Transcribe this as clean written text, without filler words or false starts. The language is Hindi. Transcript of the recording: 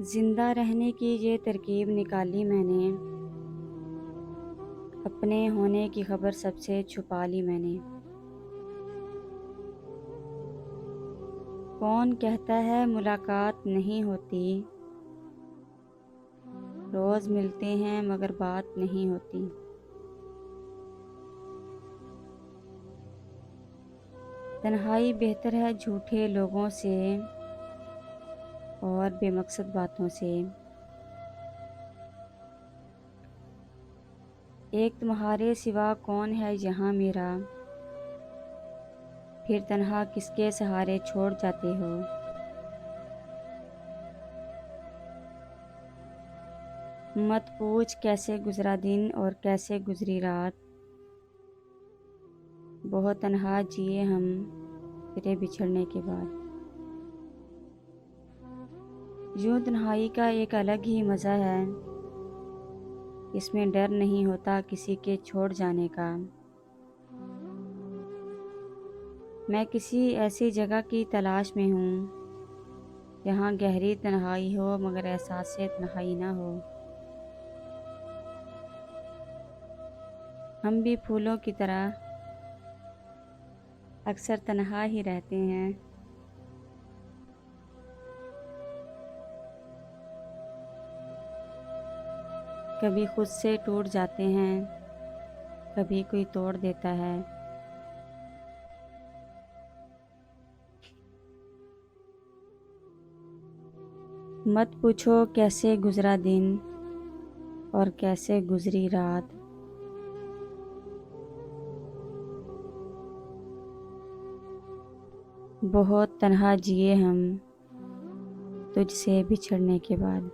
जिंदा रहने की ये तरकीब निकाली मैंने, अपने होने की खबर सबसे छुपा ली मैंने। कौन कहता है मुलाकात नहीं होती, रोज मिलते हैं मगर बात नहीं होती। तन्हाई बेहतर है झूठे लोगों से और बेमकसद बातों से। एक तुम्हारे सिवा कौन है यहाँ मेरा, फिर तन्हा किसके सहारे छोड़ जाते हो। मत पूछ कैसे गुजरा दिन और कैसे गुजरी रात, बहुत तन्हा जिए हम तेरे बिछड़ने के बाद। यूं तन्हाई का एक अलग ही मज़ा है, इसमें डर नहीं होता किसी के छोड़ जाने का। मैं किसी ऐसी जगह की तलाश में हूँ जहाँ गहरी तन्हाई हो मगर एहसास से तन्हाई ना हो। हम भी फूलों की तरह अक्सर तन्हा ही रहते हैं। कभी खुद से टूट जाते हैं, कभी कोई तोड़ देता है। मत पूछो कैसे गुजरा दिन और कैसे गुजरी रात, बहुत तन्हा जिए हम तुझसे बिछड़ने के बाद।